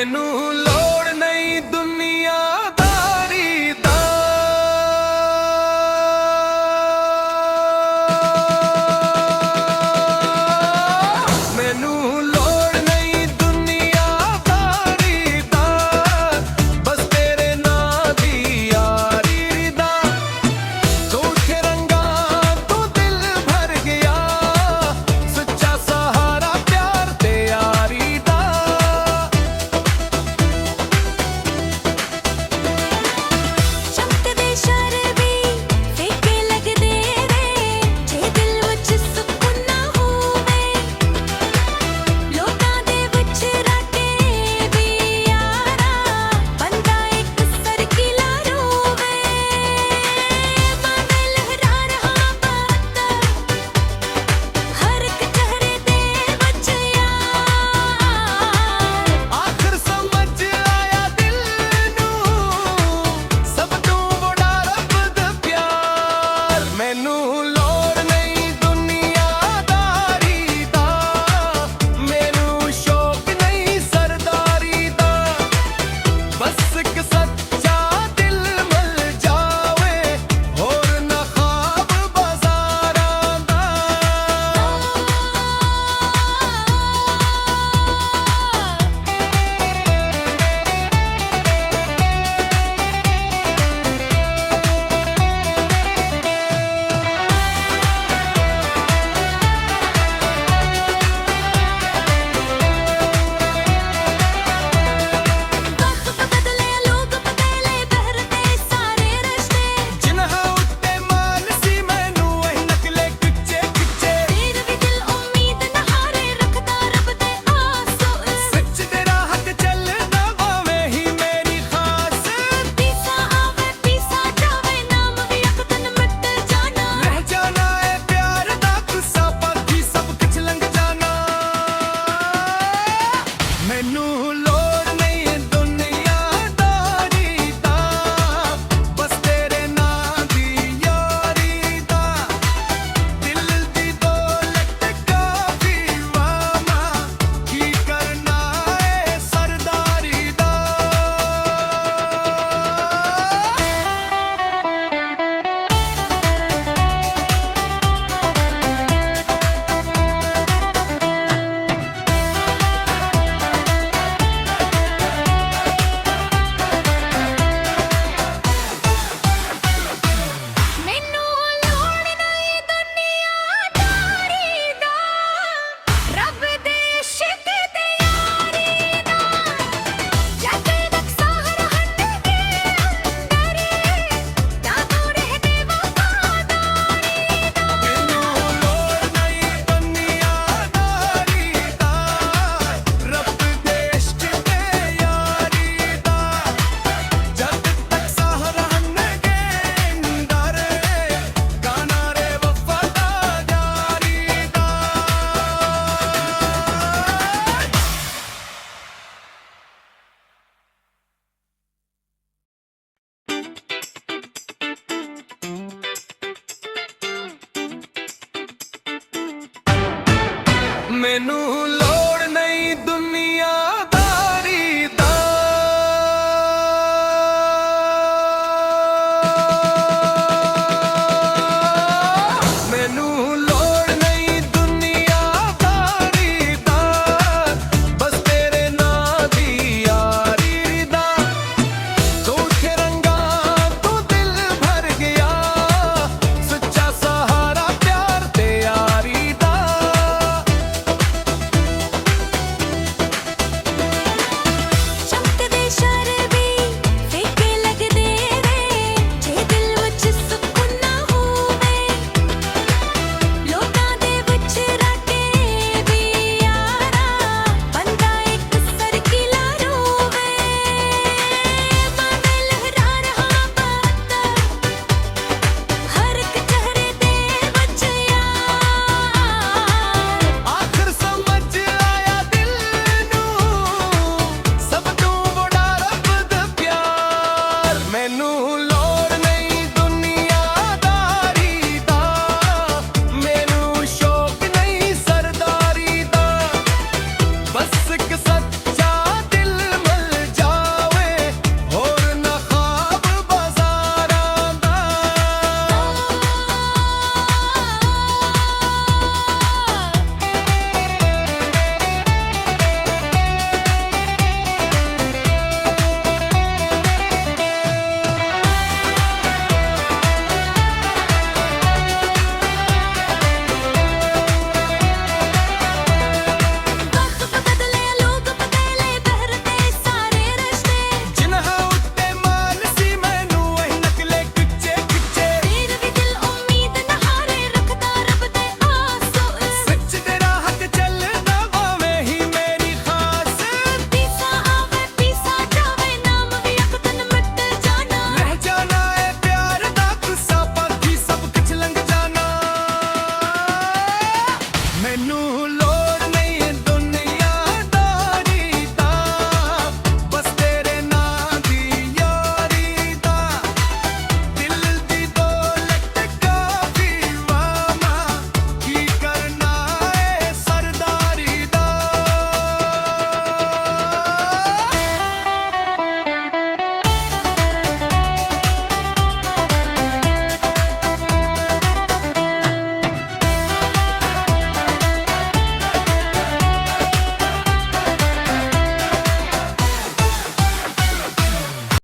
मैनू लोड़ नहीं दुनियादारी दा। मैनू लोड़ नहीं दुनियादारी दा, बस तेरे नां दी यारी दा। झूठे रंगा तो दिल भर गया, सच्चा सहारा प्यार ते यारी दा। चमकदे शरबी फीके लगदे रे, जे दिल विच सुकून ना होवे। लोकां दे विच राटे भी यारा, बंदा एक सरकीला रोवे। बादल लहरा रहा बात, हर एक चेहरे दे विच यार। आखिर समझ आया दिल नू, सब तू बड़ा रब दा प्यार। मैनू लोड़ नहीं दुनियादारी दा, मैनू शौक नहीं सरदारी दा। बस एक सच्चा दिल मिल जावे, होर ना ख्वाब बाज़ारां दा। वक्त बदले लोग बदले बहरते सारे रश्ते। जिन्हां उत्ते माल सी मैनू एह नकले किच्चे किच्चे। फिर भी दिल उम्मीद न हारे, रखदा रब दे आसो। सच दे राह ते चलना भावें ही मेरी खास। पीसा आवे पीसा जावे, नाम भी एक दिन मिट जाना। रह जाना है प्यार दा गुस्सा, बाकी सब कुछ लंघ जाना। मैनू लोड़ नहीं दुनियादारी दा, बस तेरे नां दी यारी दा। दिल दी दौलत काफी वामा, की करना है सरदारी दा। मैनू लोड़ नहीं दुनियादारी दा, रब दे इश्क ते यारी दा। जद तक साहरा हटके अंदर, ना तू रहदे वफादारी दा। मैनू लोड़ नहीं दुनियादारी दा, रब दे इश्क ते यारी दा। जद तक साह रहणगे अंदर, गाना रे वफादारी दा। मैनू